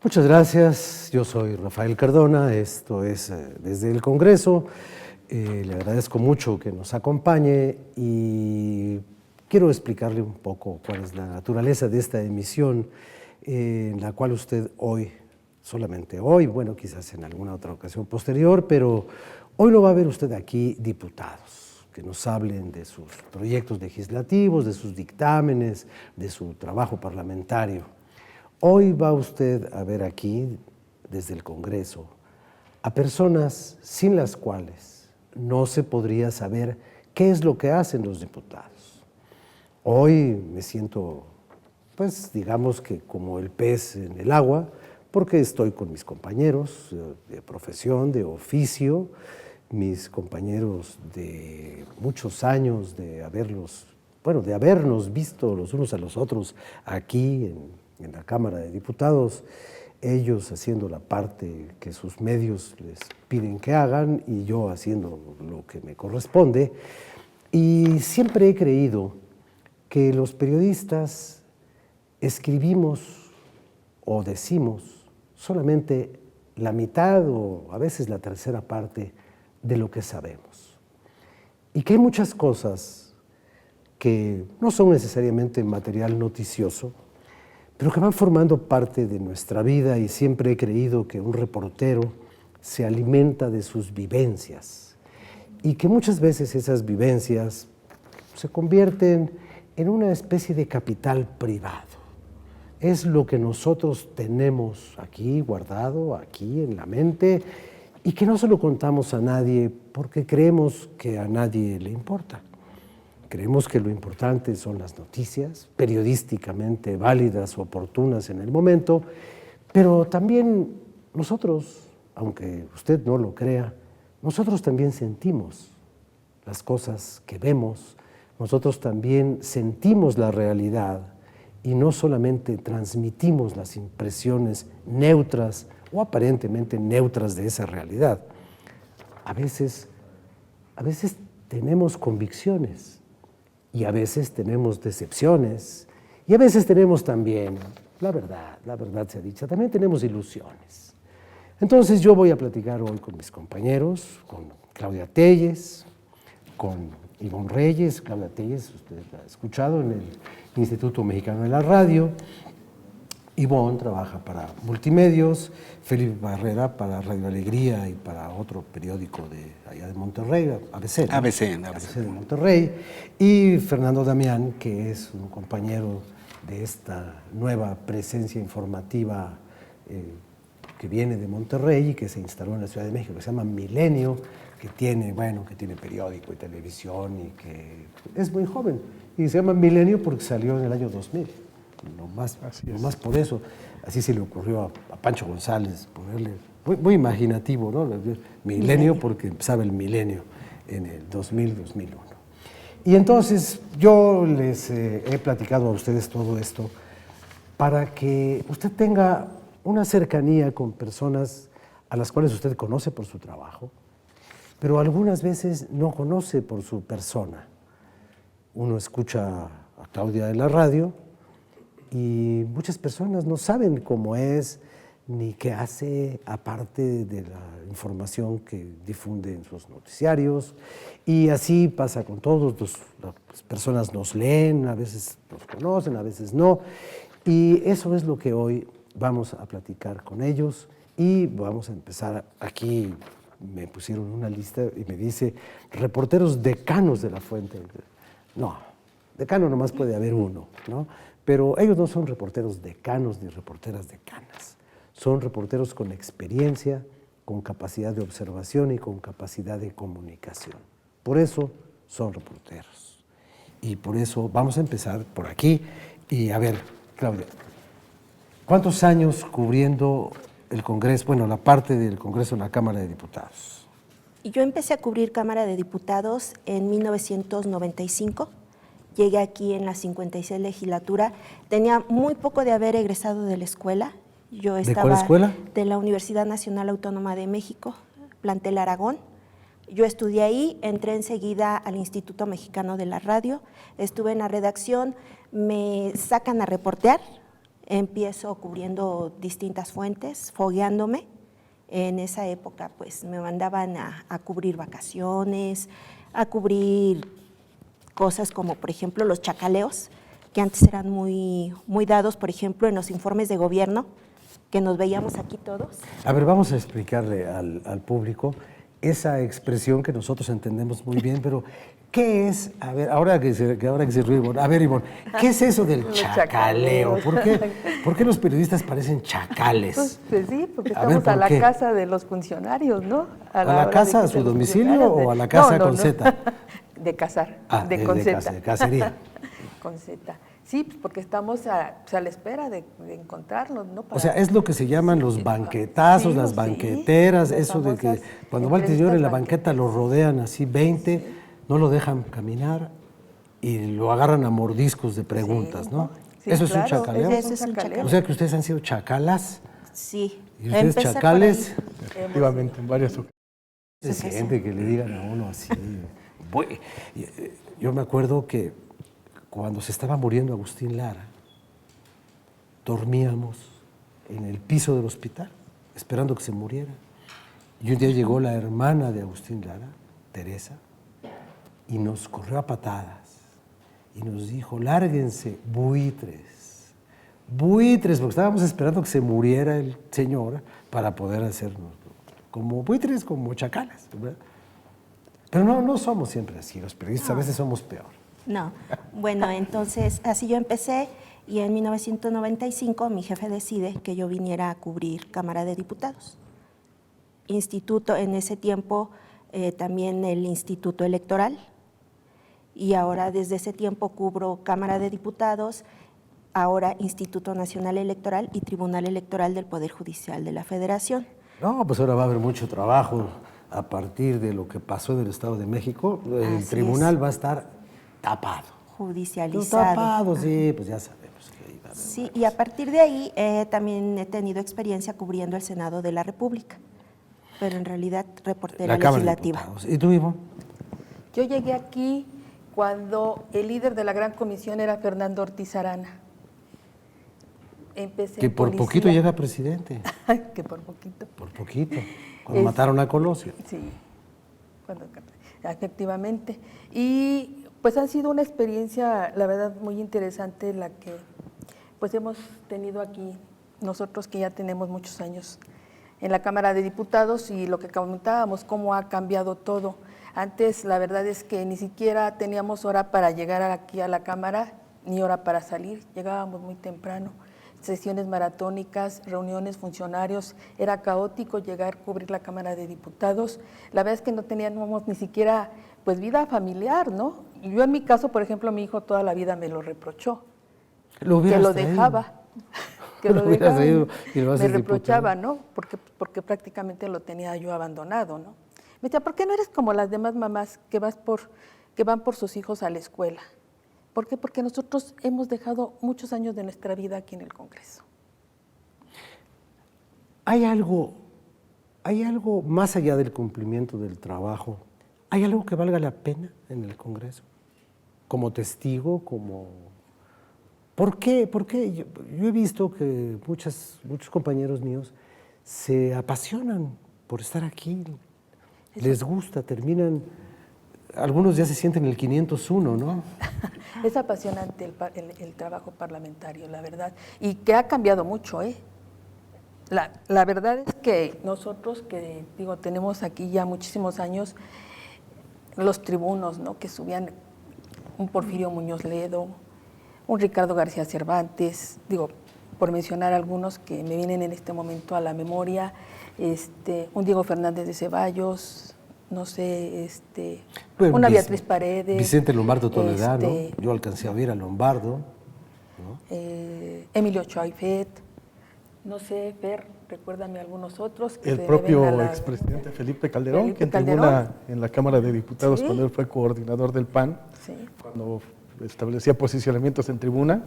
Muchas gracias, yo soy Rafael Cardona, esto es Desde el Congreso. Le agradezco mucho que nos acompañe y quiero explicarle un poco cuál es la naturaleza de esta emisión en la cual usted hoy, solamente hoy, bueno, quizás en alguna otra ocasión posterior, pero hoy no va a ver usted aquí diputados que nos hablen de sus proyectos legislativos, de sus dictámenes, de su trabajo parlamentario. Hoy va usted a ver aquí, desde el Congreso, a personas sin las cuales no se podría saber qué es lo que hacen los diputados. Hoy me siento, pues digamos que como el pez en el agua, porque estoy con mis compañeros de profesión, de oficio, mis compañeros de muchos años de habernos visto los unos a los otros aquí en la Cámara de Diputados, ellos haciendo la parte que sus medios les piden que hagan y yo haciendo lo que me corresponde. Y siempre he creído que los periodistas escribimos o decimos solamente la mitad o a veces la tercera parte de lo que sabemos. Y que hay muchas cosas que no son necesariamente material noticioso, pero que van formando parte de nuestra vida y siempre he creído que un reportero se alimenta de sus vivencias y que muchas veces esas vivencias se convierten en una especie de capital privado. Es lo que nosotros tenemos aquí guardado, aquí en la mente y que no se lo contamos a nadie porque creemos que a nadie le importa. Creemos que lo importante son las noticias, periodísticamente válidas, oportunas en el momento, pero también nosotros, aunque usted no lo crea, nosotros también sentimos las cosas que vemos, nosotros también sentimos la realidad y no solamente transmitimos las impresiones neutras o aparentemente neutras de esa realidad. A veces tenemos convicciones, y a veces tenemos decepciones, y a veces tenemos también, la verdad sea dicha, también tenemos ilusiones. Entonces yo voy a platicar hoy con mis compañeros, con Claudia Telles, con Ivonne Reyes. Claudia Telles, usted la ha escuchado en el Instituto Mexicano de la Radio. Ivonne trabaja para Multimedios, Felipe Barrera para Radio Alegría y para otro periódico de allá de Monterrey, ABC, ¿no? ABC de Monterrey, y Fernando Damián, que es un compañero de esta nueva presencia informativa que viene de Monterrey y que se instaló en la Ciudad de México, que se llama Milenio, que tiene periódico y televisión y que es muy joven. Y se llama Milenio porque salió en el año 2000. No más por eso, así se le ocurrió a Pancho González ponerle, muy imaginativo, ¿no? Milenio porque empezaba el milenio en el 2000-2001. Y entonces yo les he platicado a ustedes todo esto para que usted tenga una cercanía con personas a las cuales usted conoce por su trabajo, pero algunas veces no conoce por su persona. Uno escucha a Claudia de la radio y muchas personas no saben cómo es ni qué hace aparte de la información que difunde en sus noticiarios. Y así pasa con todos, las personas nos leen, a veces nos conocen, a veces no. Y eso es lo que hoy vamos a platicar con ellos y vamos a empezar aquí. Me pusieron una lista y me dice reporteros decanos de la fuente. No, decano nomás puede haber uno, ¿no? Pero ellos no son reporteros decanos ni reporteras decanas. Son reporteros con experiencia, con capacidad de observación y con capacidad de comunicación. Por eso son reporteros. Y por eso vamos a empezar por aquí. Y a ver, Claudia, ¿cuántos años cubriendo el Congreso, bueno, la parte del Congreso en la Cámara de Diputados? Yo empecé a cubrir Cámara de Diputados en 1995. Llegué aquí en la 56 legislatura. Tenía muy poco de haber egresado de la escuela. Yo estaba ¿De cuál escuela? De la Universidad Nacional Autónoma de México, plantel Aragón. Yo estudié ahí, entré enseguida al Instituto Mexicano de la Radio, estuve en la redacción, me sacan a reportear empiezo cubriendo distintas fuentes, fogueándome. En esa época pues me mandaban a cubrir vacaciones, a cubrir cosas como por ejemplo los chacaleos, que antes eran muy dados, por ejemplo, en los informes de gobierno, que nos veíamos aquí todos. A ver, vamos a explicarle al público esa expresión que nosotros entendemos muy bien, pero ¿qué es? A ver, ahora que se ríe Ivonne, a ver, Ivonne, ¿qué es eso del chacaleo? ¿Por qué los periodistas parecen chacales? Pues sí, porque estamos a la casa de los funcionarios, ¿no? ¿A la casa, a su domicilio o a la casa con Z? De cazar, con Z. De cacería. Con Z. Sí, pues porque estamos a la espera de encontrarlos, ¿no? O sea, es lo que se llaman los banquetazos, las banqueteras, eso de que cuando va el señor en la banqueta lo rodean así 20, no lo dejan caminar y lo agarran a mordiscos de preguntas, ¿no? Sí, ¿Eso claro, es un chacaleo? Eso es un chacaleo. O sea que ustedes han sido chacalas. Sí. ¿Y ustedes chacales? Efectivamente, en varias ocasiones. Se siente que le digan a uno así. Yo me acuerdo que cuando se estaba muriendo Agustín Lara, dormíamos en el piso del hospital, esperando que se muriera. Y un día llegó la hermana de Agustín Lara, Teresa, y nos corrió a patadas y nos dijo, lárguense, buitres, buitres, porque estábamos esperando que se muriera el señor para poder hacernos como buitres, como chacales, ¿verdad? Pero no somos siempre así, los periodistas a veces somos peor. No, bueno, entonces así yo empecé y en 1995 mi jefe decide que yo viniera a cubrir Cámara de Diputados. Instituto, en ese tiempo también el Instituto Electoral, y ahora desde ese tiempo cubro Cámara de Diputados, ahora Instituto Nacional Electoral y Tribunal Electoral del Poder Judicial de la Federación. No, pues ahora va a haber mucho trabajo a partir de lo que pasó en el Estado de México. El tribunal va a estar tapado. Judicializado. Tapado, sí, pues ya sabemos que iba a haber. Sí, y a partir de ahí también he tenido experiencia cubriendo el Senado de la República, pero en realidad reportera legislativa. ¿Y tú, Ivonne? Yo llegué aquí cuando el líder de la Gran Comisión era Fernando Ortiz Arana. Empecé que por poquito llega presidente. Que por poquito. Por poquito, cuando mataron a Colosio. Sí, efectivamente. Y pues ha sido una experiencia, la verdad, muy interesante la que pues hemos tenido aquí nosotros que ya tenemos muchos años en la Cámara de Diputados, y lo que comentábamos, cómo ha cambiado todo. Antes la verdad es que ni siquiera teníamos hora para llegar aquí a la Cámara, ni hora para salir, llegábamos muy temprano. Sesiones maratónicas, reuniones, funcionarios, era caótico llegar a cubrir la Cámara de Diputados. La verdad es que no teníamos ni siquiera pues vida familiar, ¿no? Yo en mi caso, por ejemplo, mi hijo toda la vida me lo reprochó, que lo dejaba, que lo dejaba, me reprochaba, ¿no? Porque prácticamente lo tenía yo abandonado, ¿no? Me decía, ¿por qué no eres como las demás mamás que van por sus hijos a la escuela? ¿Por qué? Porque nosotros hemos dejado muchos años de nuestra vida aquí en el Congreso. ¿Hay algo más allá del cumplimiento del trabajo? ¿Hay algo que valga la pena en el Congreso? Como testigo, como... ¿Por qué? Porque yo he visto que muchos compañeros míos se apasionan por estar aquí, les gusta, terminan... Algunos ya se sienten el 501, ¿no? Es apasionante el trabajo parlamentario, la verdad, y que ha cambiado mucho, ¿eh? La verdad es que nosotros, que digo, tenemos aquí ya muchísimos años, los tribunos, ¿no? Que subían un Porfirio Muñoz Ledo, un Ricardo García Cervantes, digo, por mencionar algunos que me vienen en este momento a la memoria, un Diego Fernández de Ceballos, no sé, una Beatriz Paredes. Vicente Lombardo Toledano, yo alcancé a ver a Lombardo. ¿No? Emilio Choifet, no sé, Fer, recuérdame algunos otros. Que el propio expresidente Felipe Calderón, que en tribuna en la Cámara de Diputados, cuando él fue coordinador del PAN, cuando establecía posicionamientos en tribuna,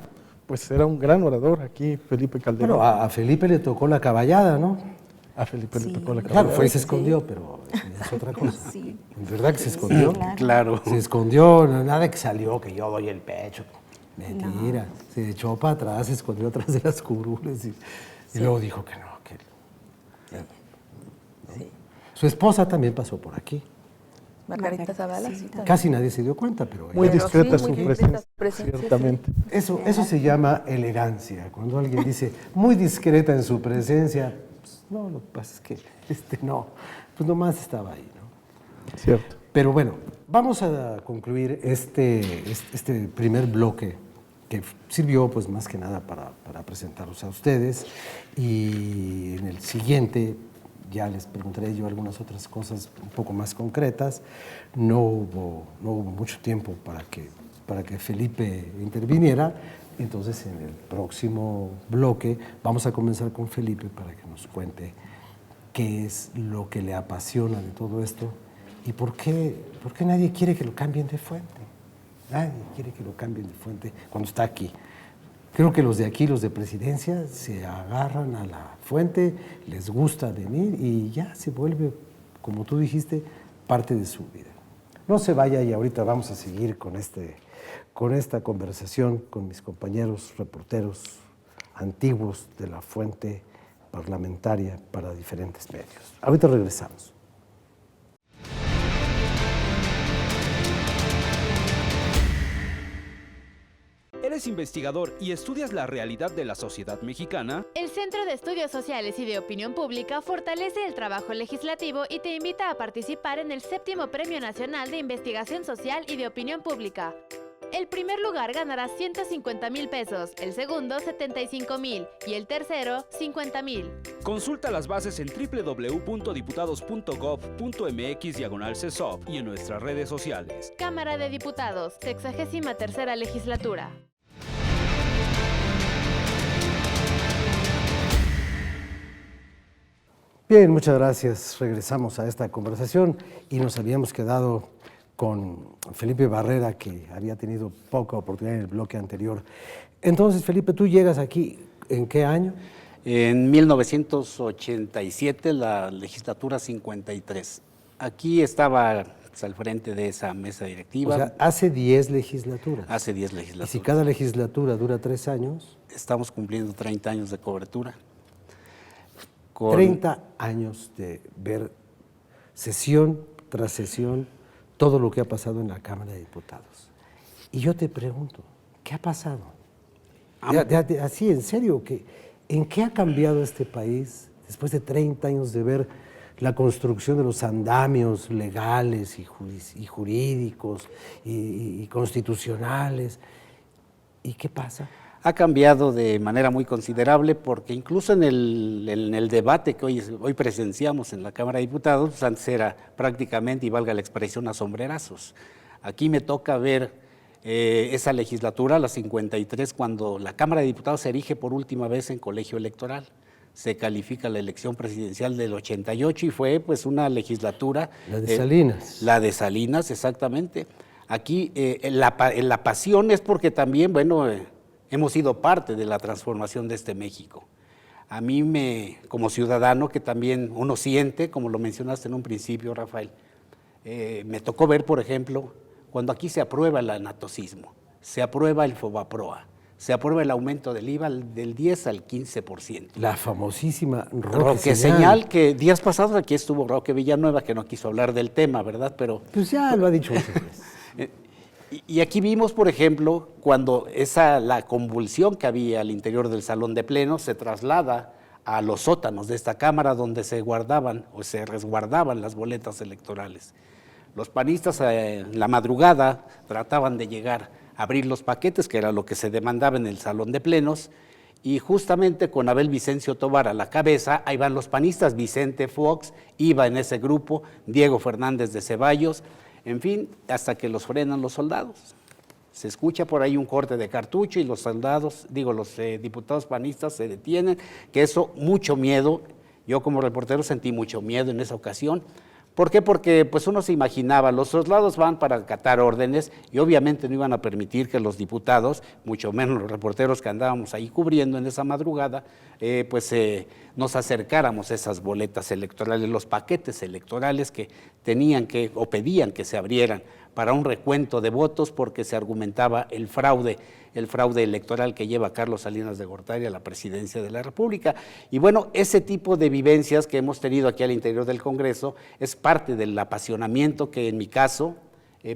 pues era un gran orador aquí, Felipe Calderón. Bueno, a Felipe le tocó la caballada, ¿no? A Felipe le tocó la caballada. Claro, fue y se escondió, pero es otra cosa. ¿En verdad que se escondió? Claro. Se escondió, nada que salió, que yo doy el pecho. Mentira. Se echó para atrás, se escondió atrás de las curules y luego dijo que no. Sí. Su esposa también pasó por aquí. Margarita Zavala, sí, también. Casi nadie se dio cuenta, pero Muy ella- discreta sí, su muy presencia, discreta su presencia, ciertamente. Eso se llama elegancia. Cuando alguien dice muy discreta en su presencia, pues, no, lo que pasa es que no, pues nomás estaba ahí, ¿no? Cierto. Pero bueno, vamos a concluir este primer bloque que sirvió pues más que nada para presentarlos a ustedes, y en el siguiente ya les preguntaré yo algunas otras cosas un poco más concretas. No hubo mucho tiempo para que Felipe interviniera, entonces en el próximo bloque vamos a comenzar con Felipe para que nos cuente qué es lo que le apasiona de todo esto y por qué nadie quiere que lo cambien de fuente. Nadie quiere que lo cambien de fuente cuando está aquí. Creo que los de aquí, los de Presidencia, se agarran a la fuente, les gusta venir y ya se vuelve, como tú dijiste, parte de su vida. No se vaya y ahorita vamos a seguir con esta conversación con mis compañeros reporteros antiguos de la fuente parlamentaria para diferentes medios. Ahorita regresamos. ¿Eres investigador y estudias la realidad de la sociedad mexicana? El Centro de Estudios Sociales y de Opinión Pública fortalece el trabajo legislativo y te invita a participar en el 7º Premio Nacional de Investigación Social y de Opinión Pública. El primer lugar ganará 150,000 pesos, el segundo 75,000 y el tercero 50,000. Consulta las bases en www.diputados.gov.mx/CESOP y en nuestras redes sociales. Cámara de Diputados, 63ª Legislatura. Bien, muchas gracias. Regresamos a esta conversación y nos habíamos quedado con Felipe Barrera, que había tenido poca oportunidad en el bloque anterior. Entonces, Felipe, tú llegas aquí, ¿en qué año? En 1987, la legislatura 53. Aquí estaba pues, al frente de esa mesa directiva. O sea, hace 10 legislaturas. Hace 10 Y legislaturas. si cada legislatura dura 3 años, Estamos cumpliendo 30 años de cobertura. 30 años de ver sesión tras sesión todo lo que ha pasado en la Cámara de Diputados. Y yo te pregunto, ¿qué ha pasado? Así, en serio, ¿en qué ha cambiado este país después de 30 años de ver la construcción de los andamios legales y jurídicos y constitucionales? ¿Y qué pasa? Ha cambiado de manera muy considerable porque incluso en el debate que hoy presenciamos en la Cámara de Diputados, pues antes era prácticamente, y valga la expresión, a sombrerazos. Aquí me toca ver esa legislatura, la 53, cuando la Cámara de Diputados se erige por última vez en colegio electoral. Se califica la elección presidencial del 88 y fue pues una legislatura… La de Salinas. La de Salinas, exactamente. Aquí la pasión es porque también, bueno… hemos sido parte de la transformación de este México. A mí, como ciudadano, que también uno siente, como lo mencionaste en un principio, Rafael, me tocó ver, por ejemplo, cuando aquí se aprueba el anatocismo, se aprueba el FOBAPROA, se aprueba el aumento del IVA del 10 al 15%. La famosísima Roque Señal, que días pasados aquí estuvo Roque Villanueva, que no quiso hablar del tema, ¿verdad? Pero pues ya lo ha dicho muchas veces. Y aquí vimos, por ejemplo, cuando la convulsión que había al interior del salón de pleno se traslada a los sótanos de esta Cámara donde se guardaban o se resguardaban las boletas electorales. Los panistas en la madrugada trataban de llegar a abrir los paquetes, que era lo que se demandaba en el salón de plenos, y justamente con Abel Vicencio Tobar a la cabeza, ahí van los panistas, Vicente Fox iba en ese grupo, Diego Fernández de Ceballos, en fin, hasta que los frenan los soldados. Se escucha por ahí un corte de cartucho y los diputados panistas se detienen, que eso, mucho miedo, yo como reportero sentí mucho miedo en esa ocasión. ¿Por qué? Porque pues uno se imaginaba, los soldados van para acatar órdenes y obviamente no iban a permitir que los diputados, mucho menos los reporteros que andábamos ahí cubriendo en esa madrugada, nos acercáramos a esas boletas electorales, los paquetes electorales que tenían que o pedían que se abrieran para un recuento de votos porque se argumentaba el fraude electoral que lleva Carlos Salinas de Gortari a la presidencia de la República. Y bueno, ese tipo de vivencias que hemos tenido aquí al interior del Congreso es parte del apasionamiento que en mi caso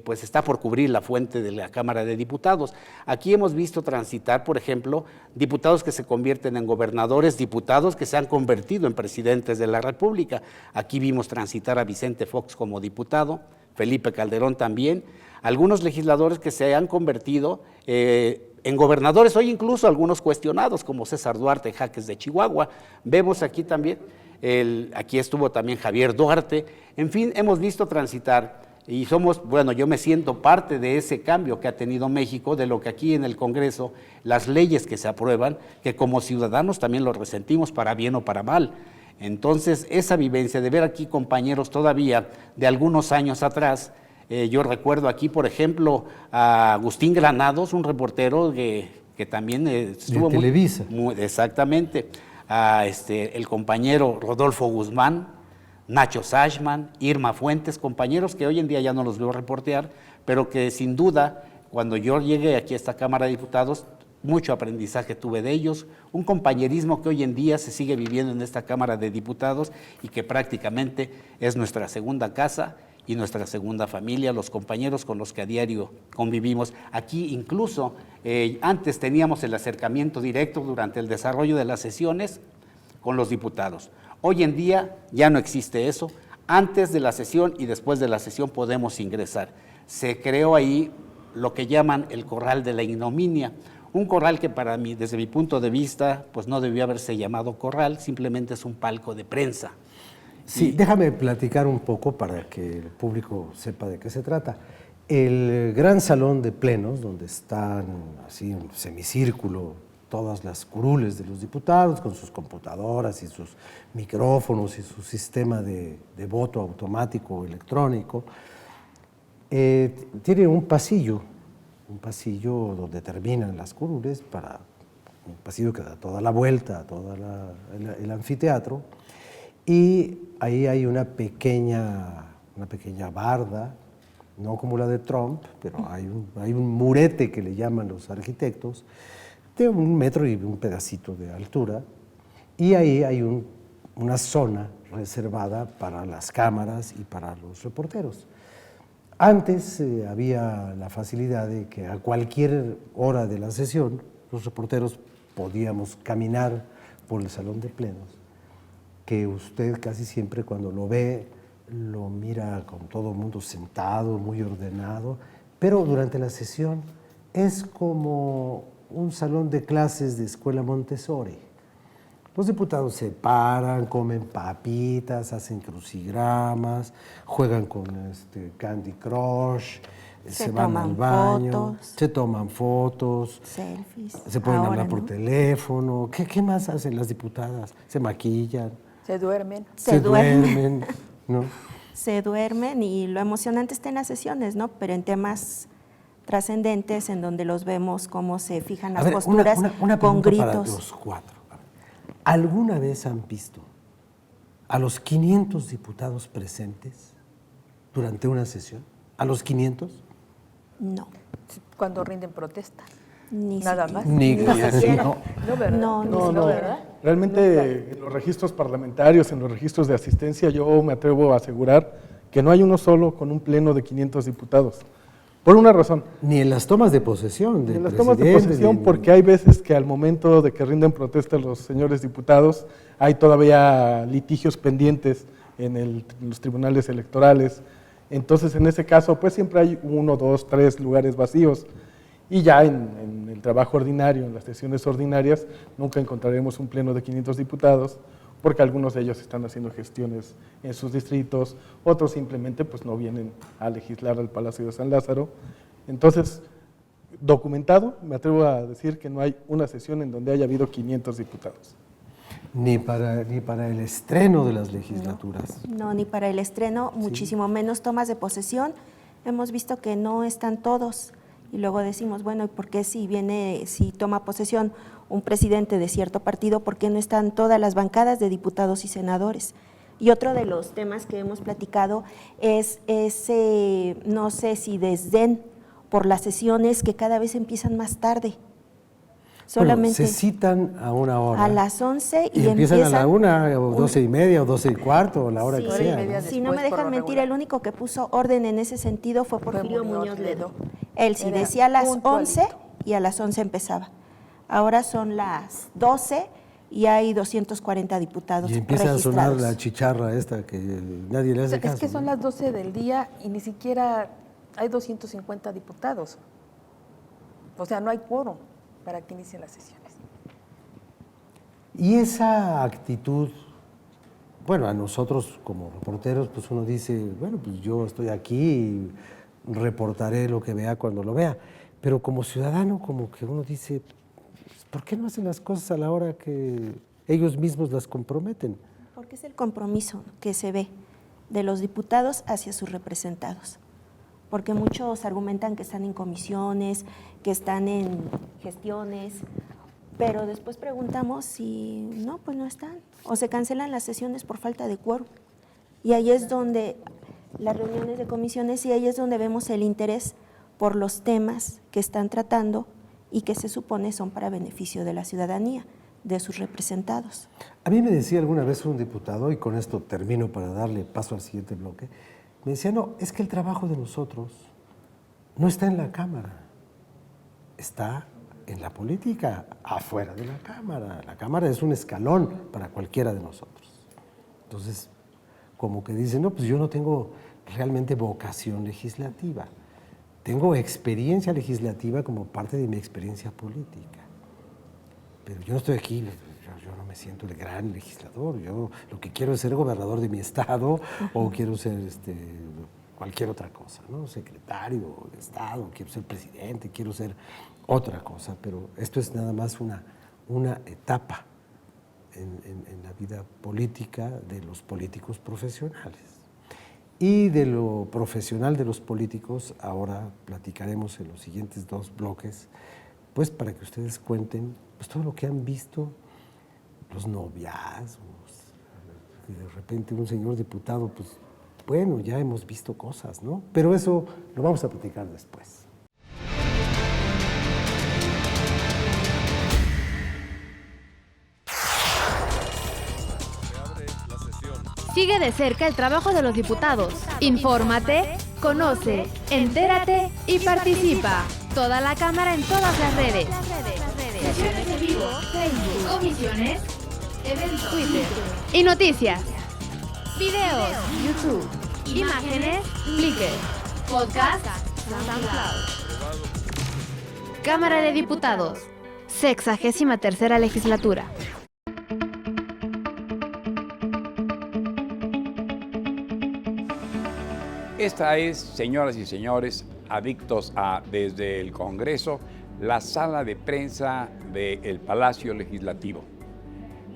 pues está por cubrir la fuente de la Cámara de Diputados. Aquí hemos visto transitar, por ejemplo, diputados que se convierten en gobernadores, diputados que se han convertido en presidentes de la República. Aquí vimos transitar a Vicente Fox como diputado, Felipe Calderón también, algunos legisladores que se han convertido en gobernadores, hoy incluso algunos cuestionados, como César Duarte Jaques de Chihuahua. Vemos aquí también, aquí estuvo también Javier Duarte, en fin, hemos visto transitar. Y somos, bueno, yo me siento parte de ese cambio que ha tenido México, de lo que aquí en el Congreso, las leyes que se aprueban, que como ciudadanos también lo resentimos para bien o para mal. Entonces, esa vivencia de ver aquí compañeros todavía de algunos años atrás, yo recuerdo aquí, por ejemplo, a Agustín Granados, un reportero que también estuvo de Televisa. Exactamente, a el compañero Rodolfo Guzmán, Nacho Sachman, Irma Fuentes, compañeros que hoy en día ya no los veo reportear, pero que sin duda, cuando yo llegué aquí a esta Cámara de Diputados, mucho aprendizaje tuve de ellos, un compañerismo que hoy en día se sigue viviendo en esta Cámara de Diputados y que prácticamente es nuestra segunda casa y nuestra segunda familia, los compañeros con los que a diario convivimos. Aquí incluso antes teníamos el acercamiento directo durante el desarrollo de las sesiones con los diputados. Hoy en día ya no existe eso. Antes de la sesión y después de la sesión podemos ingresar. Se creó ahí lo que llaman el corral de la ignominia, un corral que para mí, desde mi punto de vista, pues no debió haberse llamado corral, simplemente es un palco de prensa. Sí, déjame platicar un poco para que el público sepa de qué se trata. El gran salón de plenos, donde están así en semicírculo todas las curules de los diputados con sus computadoras y sus micrófonos y su sistema de voto automático electrónico, tiene un pasillo donde terminan las curules, un pasillo que da toda la vuelta a todo el anfiteatro, y ahí hay una pequeña barda, no como la de Trump, pero hay un murete que le llaman los arquitectos, de 1 metro y un pedacito de altura, y ahí hay una zona reservada para las cámaras y para los reporteros. Antes había la facilidad de que a cualquier hora de la sesión los reporteros podíamos caminar por el salón de plenos, que usted casi siempre cuando lo ve lo mira con todo el mundo sentado, muy ordenado, pero durante la sesión es como un salón de clases de escuela Montessori. Los diputados se paran, comen papitas, hacen crucigramas, juegan con Candy Crush, se van al baño, se toman fotos, selfies, se pueden ahora, hablar por teléfono. ¿Qué más hacen las diputadas? Se maquillan. Se duermen. Se duermen, ¿no? Se duermen, y lo emocionante está en las sesiones, ¿no? Pero en temas trascendentes, en donde los vemos cómo se fijan las posturas una con pregunta gritos. para los cuatro. ¿Alguna vez han visto a los 500 diputados presentes durante una sesión? ¿A los 500? No. Cuando rinden protesta. Ni Nada siquiera. más. Ni siquiera. no. No, ¿verdad? No, ¿verdad? Realmente en los registros parlamentarios, en los registros de asistencia, yo me atrevo a asegurar que no hay uno solo con un pleno de 500 diputados. Por una razón. Ni en las tomas de posesión. En las tomas de posesión, porque hay veces que al momento de que rinden protesta los señores diputados, hay todavía litigios pendientes en los tribunales electorales. Entonces, en ese caso, pues siempre hay 1, 2, 3 lugares vacíos. Y ya en el trabajo ordinario, en las sesiones ordinarias, nunca encontraremos un pleno de 500 diputados, porque algunos de ellos están haciendo gestiones en sus distritos, otros simplemente pues no vienen a legislar al Palacio de San Lázaro. Entonces, documentado, me atrevo a decir que no hay una sesión en donde haya habido 500 diputados. Ni para el estreno de las legislaturas. No, ni para el estreno, muchísimo menos tomas de posesión. Hemos visto que no están todos. Y luego decimos, bueno, ¿y por qué si toma posesión un presidente de cierto partido, por qué no están todas las bancadas de diputados y senadores? Y otro de los temas que hemos platicado es ese, no sé si desdén por las sesiones que cada vez empiezan más tarde. Solamente se citan a una hora. a las 11 y empiezan a la 1 o 12:30 o 12:15 o la hora que sea. ¿No? Si no me dejan mentir, el único que puso orden en ese sentido fue Porfirio Muñoz Ledo. Él sí decía a las 11 y a las 11 empezaba. Ahora son las 12 y hay 240 diputados y empieza registrados. a sonar la chicharra esta que nadie le hace caso. Es que son las 12 del día y ni siquiera hay 250 diputados. O sea, no hay quórum para que inicien las sesiones. Y esa actitud, bueno, a nosotros como reporteros, pues uno dice, bueno, pues yo estoy aquí y reportaré lo que vea cuando lo vea. Pero como ciudadano, como que uno dice, ¿por qué no hacen las cosas a la hora que ellos mismos las comprometen? Porque es el compromiso que se ve de los diputados hacia sus representados. Porque muchos argumentan que están en comisiones, que están en gestiones, pero después preguntamos si no, pues no están, o se cancelan las sesiones por falta de quórum. Y ahí es donde las reuniones de comisiones, y ahí es donde vemos el interés por los temas que están tratando y que se supone son para beneficio de la ciudadanía, de sus representados. A mí me decía alguna vez un diputado, y con esto termino para darle paso al siguiente bloque, me decía, no, es que el trabajo de nosotros no está en la Cámara, está en la política, afuera de la Cámara. La Cámara es un escalón para cualquiera de nosotros. Entonces, como que dicen, no, pues yo no tengo realmente vocación legislativa, tengo experiencia legislativa como parte de mi experiencia política, pero yo no estoy aquí, yo no me siento el gran legislador, yo lo que quiero es ser gobernador de mi estado o quiero ser cualquier otra cosa, ¿no? Secretario de Estado, quiero ser presidente, quiero ser otra cosa, pero esto es nada más una etapa en la vida política de los políticos profesionales. Y de lo profesional de los políticos, ahora platicaremos en los siguientes 2 bloques, pues para que ustedes cuenten pues, todo lo que han visto, los noviazgos, y de repente un señor diputado, pues bueno, ya hemos visto cosas, ¿no? Pero eso lo vamos a platicar después. Sigue de cerca el trabajo de los diputados. Infórmate, conoce, entérate y participa. Toda la Cámara en todas las redes. Sesiones en vivo, Facebook, comisiones, eventos, Twitter y noticias. Videos, YouTube, imágenes, Flickr, podcast, SoundCloud. Cámara de Diputados, 63ª legislatura. Esta es, señoras y señores, adictos a Desde el Congreso, la sala de prensa del Palacio Legislativo.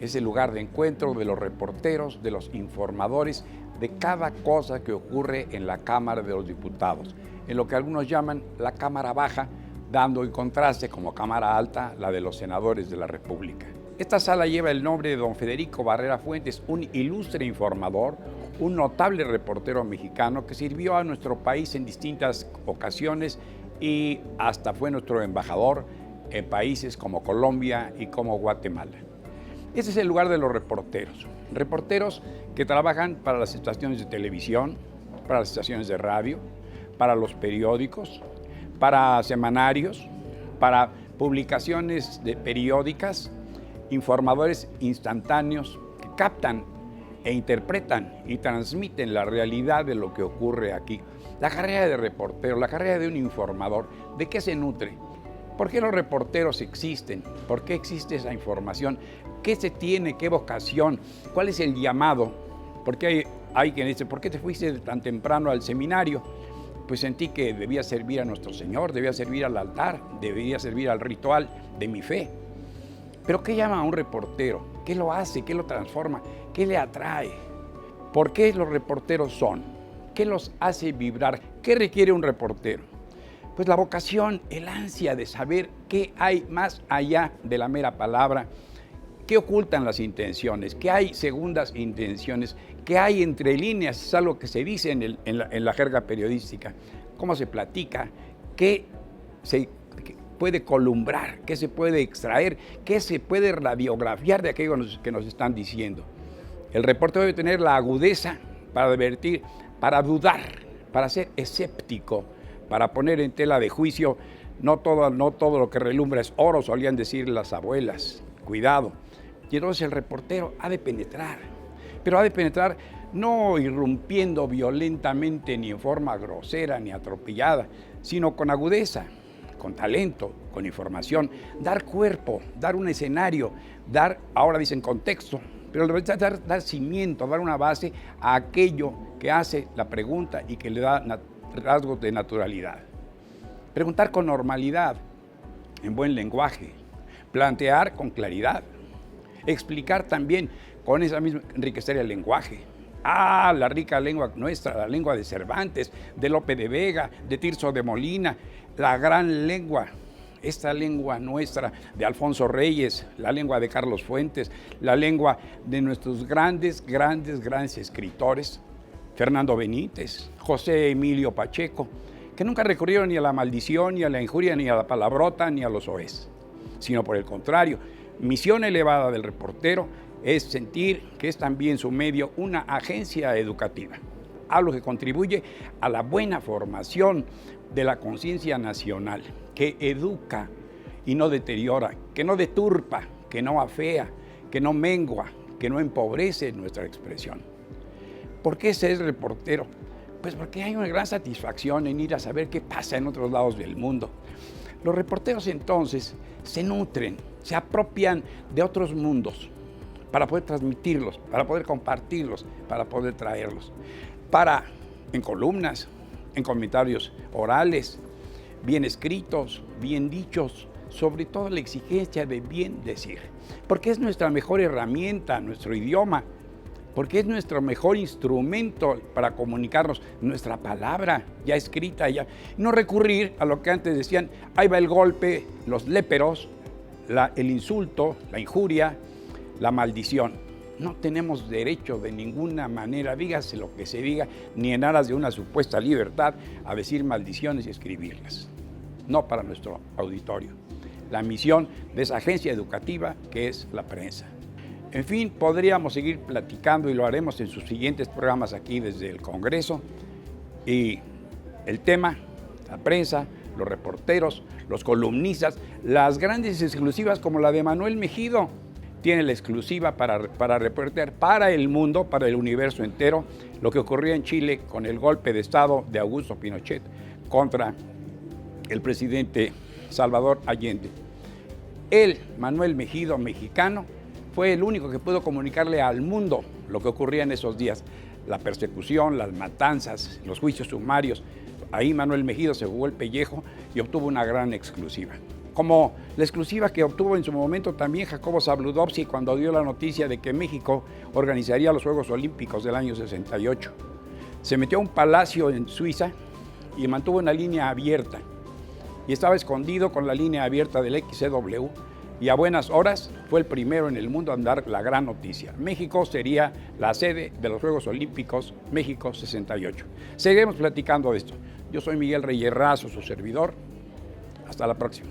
Es el lugar de encuentro de los reporteros, de los informadores, de cada cosa que ocurre en la Cámara de los Diputados, en lo que algunos llaman la Cámara Baja, dando en contraste como Cámara Alta la de los senadores de la República. Esta sala lleva el nombre de don Federico Barrera Fuentes, un ilustre informador, un notable reportero mexicano que sirvió a nuestro país en distintas ocasiones y hasta fue nuestro embajador en países como Colombia y como Guatemala. Este es el lugar de los reporteros. Reporteros que trabajan para las estaciones de televisión, para las estaciones de radio, para los periódicos, para semanarios, para publicaciones periódicas, informadores instantáneos que captan e interpretan y transmiten la realidad de lo que ocurre aquí. La carrera de reportero, la carrera de un informador, ¿de qué se nutre? ¿Por qué los reporteros existen? ¿Por qué existe esa información? ¿Qué se tiene? ¿Qué vocación? ¿Cuál es el llamado? Porque hay quien dice, ¿por qué te fuiste tan temprano al seminario? Pues sentí que debía servir a nuestro Señor, debía servir al altar, debía servir al ritual de mi fe. Pero ¿qué llama a un reportero? ¿Qué lo hace? ¿Qué lo transforma? ¿Qué le atrae? ¿Por qué los reporteros son? ¿Qué los hace vibrar? ¿Qué requiere un reportero? Pues la vocación, el ansia de saber qué hay más allá de la mera palabra, ¿Qué ocultan las intenciones? ¿Qué hay segundas intenciones? ¿Qué hay entre líneas? Es algo que se dice en la jerga periodística. ¿Cómo se platica? ¿Qué se puede columbrar? ¿Qué se puede extraer? ¿Qué se puede radiografiar de aquello que nos están diciendo? El reportero debe tener la agudeza para advertir, para dudar, para ser escéptico, para poner en tela de juicio. No todo lo que relumbra es oro, solían decir las abuelas. Cuidado. Y entonces el reportero ha de penetrar, pero ha de penetrar no irrumpiendo violentamente ni en forma grosera ni atropellada, sino con agudeza, con talento, con información, dar cuerpo, dar un escenario, ahora dicen contexto, pero dar cimiento, dar una base a aquello que hace la pregunta y que le da rasgos de naturalidad. Preguntar con normalidad, en buen lenguaje, plantear con claridad, explicar también con esa misma, enriquecer el lenguaje. La rica lengua nuestra, la lengua de Cervantes, de Lope de Vega, de Tirso de Molina, la gran lengua, esta lengua nuestra de Alfonso Reyes, la lengua de Carlos Fuentes, la lengua de nuestros grandes escritores, Fernando Benítez, José Emilio Pacheco, que nunca recurrieron ni a la maldición, ni a la injuria, ni a la palabrota, ni a los soez, sino por el contrario, misión elevada del reportero es sentir que es también su medio una agencia educativa, algo que contribuye a la buena formación de la conciencia nacional, que educa y no deteriora, que no deturpa, que no afea, que no mengua, que no empobrece nuestra expresión. ¿Por qué ser reportero? Pues porque hay una gran satisfacción en ir a saber qué pasa en otros lados del mundo. Los reporteros entonces se nutren, se apropian de otros mundos para poder transmitirlos, para poder compartirlos, para poder traerlos. En columnas, en comentarios orales, bien escritos, bien dichos, sobre todo la exigencia de bien decir. Porque es nuestra mejor herramienta, nuestro idioma, porque es nuestro mejor instrumento para comunicarnos, nuestra palabra ya escrita, ya. No recurrir a lo que antes decían, ahí va el golpe, los léperos, el insulto, la injuria, la maldición. No tenemos derecho de ninguna manera, dígase lo que se diga, ni en aras de una supuesta libertad, a decir maldiciones y escribirlas. No para nuestro auditorio. La misión de esa agencia educativa que es la prensa. En fin, podríamos seguir platicando y lo haremos en sus siguientes programas aquí desde el Congreso. Y el tema, la prensa, los reporteros, los columnistas, las grandes exclusivas como la de Manuel Mejido, tiene la exclusiva para reportear para el mundo, para el universo entero, lo que ocurrió en Chile con el golpe de Estado de Augusto Pinochet contra el presidente Salvador Allende. Él, Manuel Mejido, mexicano, fue el único que pudo comunicarle al mundo lo que ocurría en esos días, la persecución, las matanzas, los juicios sumarios. Ahí Manuel Mejido se jugó el pellejo y obtuvo una gran exclusiva. Como la exclusiva que obtuvo en su momento también Jacobo Zabludovsky cuando dio la noticia de que México organizaría los Juegos Olímpicos del año 68. Se metió a un palacio en Suiza y mantuvo una línea abierta. Y estaba escondido con la línea abierta del XCW. Y a buenas horas fue el primero en el mundo a dar la gran noticia. México sería la sede de los Juegos Olímpicos México 68. Seguiremos platicando de esto. Yo soy Miguel Reyes Razo, su servidor. Hasta la próxima.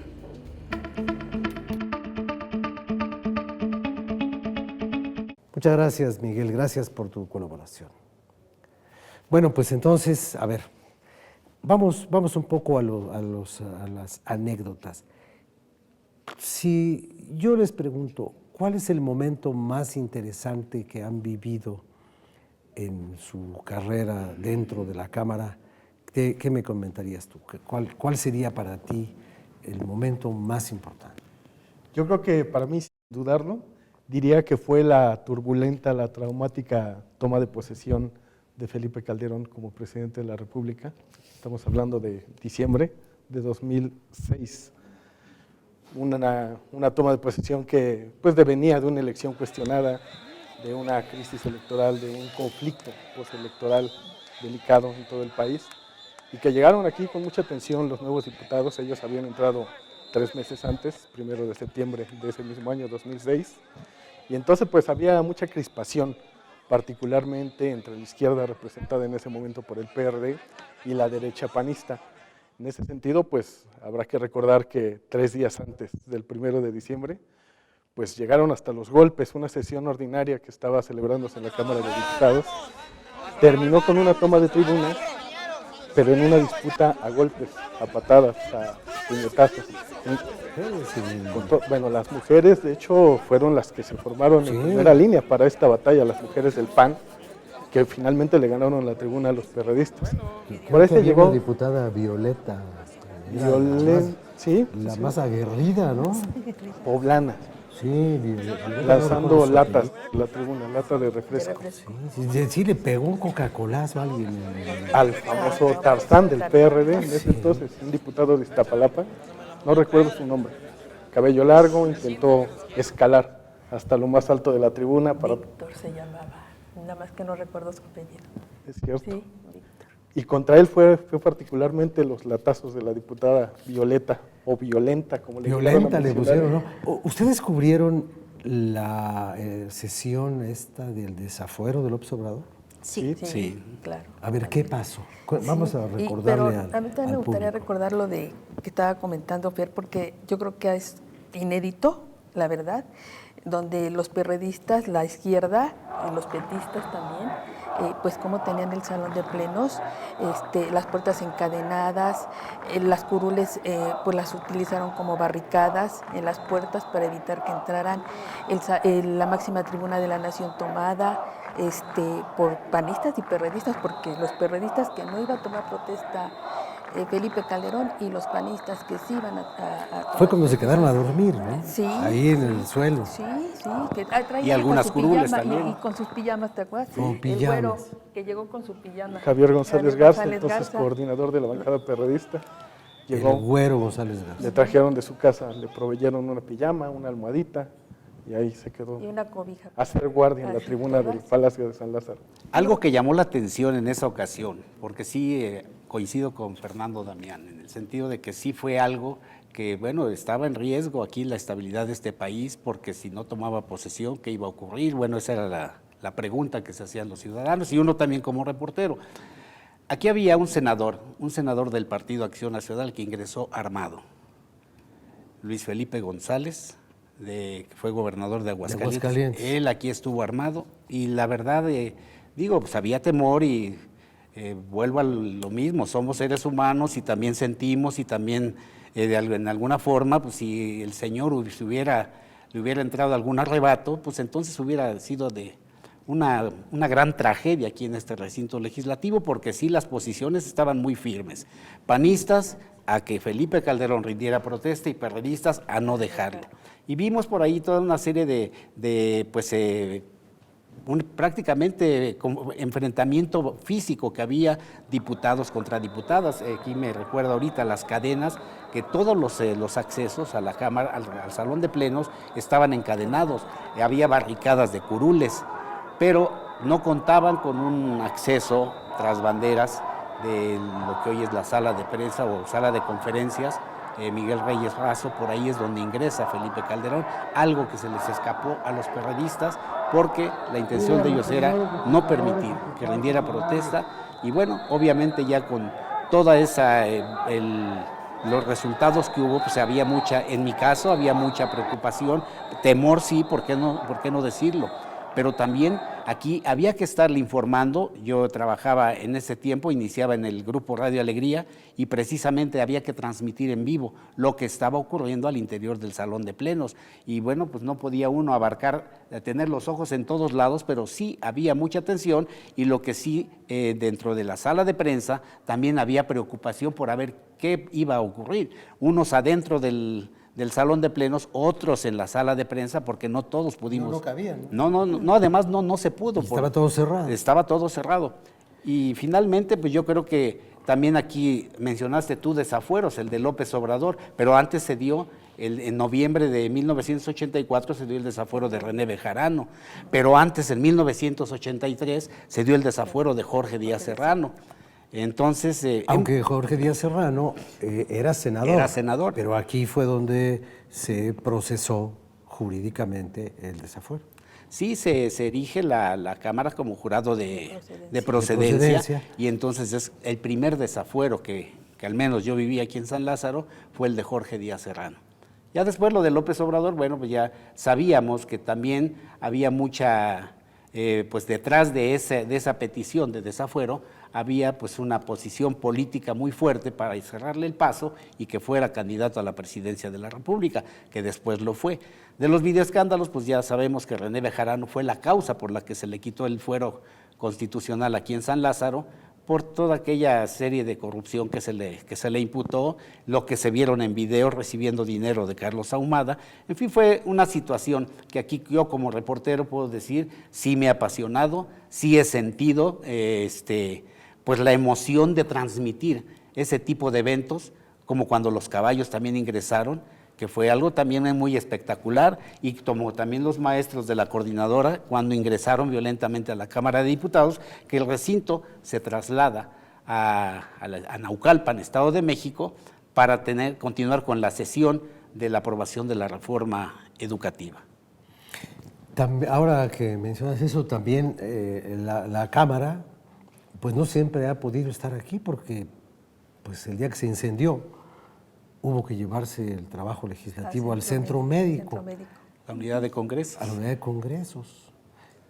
Muchas gracias, Miguel. Gracias por tu colaboración. Bueno, pues entonces, a ver, vamos un poco a las anécdotas. Si yo les pregunto, ¿cuál es el momento más interesante que han vivido en su carrera dentro de la Cámara? ¿Qué me comentarías tú? ¿Cuál sería para ti el momento más importante? Yo creo que para mí, sin dudarlo, diría que fue la turbulenta, la traumática toma de posesión de Felipe Calderón como presidente de la República. Estamos hablando de diciembre de 2006. Una toma de posesión que pues devenía de una elección cuestionada, de una crisis electoral, de un conflicto postelectoral delicado en todo el país, y que llegaron aquí con mucha atención los nuevos diputados. Ellos habían entrado 3 meses antes, 1 de septiembre de ese mismo año, 2006, Y entonces pues había mucha crispación, particularmente entre la izquierda representada en ese momento por el PRD y la derecha panista. En ese sentido, pues habrá que recordar que 3 días antes del 1 de diciembre, pues llegaron hasta los golpes. Una sesión ordinaria que estaba celebrándose en la Cámara de Diputados terminó con una toma de tribunas, pero en una disputa a golpes, a patadas, a puñetazos. Bueno, las mujeres, de hecho, fueron las que se formaron en primera línea para esta batalla, las mujeres del PAN, que finalmente le ganaron la tribuna a los perredistas. Por eso llegó la diputada Violeta. Sí, la más aguerrida, ¿no? Poblana. Sí, lanzando latas, la tribuna, lata de refresco. Sí, le pegó un Coca-Colazo a alguien. Al famoso Tarzán del PRD, en ese entonces, un diputado de Iztapalapa, no recuerdo su nombre. Cabello largo, intentó escalar hasta lo más alto de la tribuna para... Víctor se llamaba, nada más que no recuerdo su apellido. Es cierto. Sí, Víctor. Y contra él fue particularmente los latazos de la diputada Violeta, o Violenta, como le Violenta le pusieron, ¿no? ¿Ustedes cubrieron la sesión esta del desafuero de López Obrador? Sí, claro. A ver, ¿qué pasó? Vamos a recordarle pero a mí también me gustaría recordar lo de que estaba comentando Fer, porque yo creo que es inédito, la verdad, donde los perredistas, la izquierda y los petistas también, pues como tenían el salón de plenos, las puertas encadenadas, las curules pues las utilizaron como barricadas en las puertas para evitar que entraran, la máxima tribuna de la nación tomada por panistas y perredistas, porque los perredistas que no iban a tomar protesta Felipe Calderón y los panistas que sí iban a fue cuando se quedaron a dormir, ¿no? Sí. Ahí en el suelo. Sí, que traían y algunas curules también. Y con sus pijamas, ¿te acuerdas? Con pijamas. El güero que llegó con su pijama. Javier González Garza, entonces coordinador de la bancada perredista. Llegó, el güero González Garza. Le trajeron de su casa, le proveyeron una pijama, una almohadita, y ahí se quedó. Y una cobija. A hacer guardia en la tribuna del Palacio de San Lázaro. Algo que llamó la atención en esa ocasión, porque sí coincido con Fernando Damián, en el sentido de que sí fue algo que, bueno, estaba en riesgo aquí la estabilidad de este país, porque si no tomaba posesión, ¿qué iba a ocurrir? Bueno, esa era la pregunta que se hacían los ciudadanos y uno también como reportero. Aquí había un senador del Partido Acción Nacional que ingresó armado, Luis Felipe González, que fue gobernador de Aguascalientes. Él aquí estuvo armado y la verdad, pues había temor y vuelvo a lo mismo, somos seres humanos y también sentimos y también en alguna forma, pues si el señor le hubiera entrado algún arrebato, pues entonces hubiera sido de una gran tragedia aquí en este recinto legislativo, porque sí las posiciones estaban muy firmes. Panistas a que Felipe Calderón rindiera protesta y perredistas a no dejarlo. Y vimos por ahí toda una serie prácticamente enfrentamiento físico que había diputados contra diputadas. Aquí me recuerda ahorita las cadenas, que todos los accesos a la Cámara, al salón de plenos, estaban encadenados. Había barricadas de curules, pero no contaban con un acceso tras banderas de lo que hoy es la sala de prensa o sala de conferencias. Miguel Reyes Razo, por ahí es donde ingresa Felipe Calderón, algo que se les escapó a los perredistas, porque la intención de ellos era no permitir que rindiera protesta, y bueno, obviamente ya con toda esa, los resultados que hubo, pues había en mi caso había mucha preocupación, temor sí, ¿por qué no decirlo? Pero también aquí había que estarle informando. Yo trabajaba en ese tiempo, iniciaba en el grupo Radio Alegría y precisamente había que transmitir en vivo lo que estaba ocurriendo al interior del salón de plenos. Y bueno, pues no podía uno tener los ojos en todos lados, pero sí había mucha tensión y lo que sí, dentro de la sala de prensa también había preocupación por ver qué iba a ocurrir. Unos adentro del salón de plenos, otros en la sala de prensa, porque no todos pudimos. No cabían. No, además no se pudo. Estaba todo cerrado. Estaba todo cerrado. Y finalmente, pues yo creo que también aquí mencionaste tú desafueros, el de López Obrador, pero antes se dio, en noviembre de 1984 se dio el desafuero de René Bejarano, pero antes, en 1983, se dio el desafuero de Jorge Díaz Serrano. Entonces, aunque Jorge Díaz Serrano era senador. Era senador. Pero aquí fue donde se procesó jurídicamente el desafuero. sí se erige la Cámara como jurado de De procedencia, procedencia. y entonces es el primer desafuero que al menos yo viví aquí en San Lázaro, fue el de Jorge Díaz Serrano. Ya después lo de López Obrador, bueno, pues ya sabíamos que también había mucha, pues detrás de esa petición de desafuero, había pues una posición política muy fuerte para cerrarle el paso y que fuera candidato a la presidencia de la República, que después lo fue. De los videoescándalos, pues ya sabemos que René Bejarano fue la causa por la que se le quitó el fuero constitucional aquí en San Lázaro, por toda aquella serie de corrupción que se le imputó, lo que se vieron en video recibiendo dinero de Carlos Ahumada. En fin, fue una situación que aquí yo como reportero puedo decir, sí me ha apasionado, sí he sentido pues la emoción de transmitir ese tipo de eventos, como cuando los caballos también ingresaron, que fue algo también muy espectacular, y como también los maestros de la coordinadora, cuando ingresaron violentamente a la Cámara de Diputados, que el recinto se traslada a Naucalpan, Estado de México, para continuar con la sesión de la aprobación de la reforma educativa. Ahora que mencionas eso, también la Cámara, pues no siempre ha podido estar aquí, porque pues el día que se incendió, hubo que llevarse el trabajo legislativo al centro médico. La unidad de congresos. A la unidad de congresos.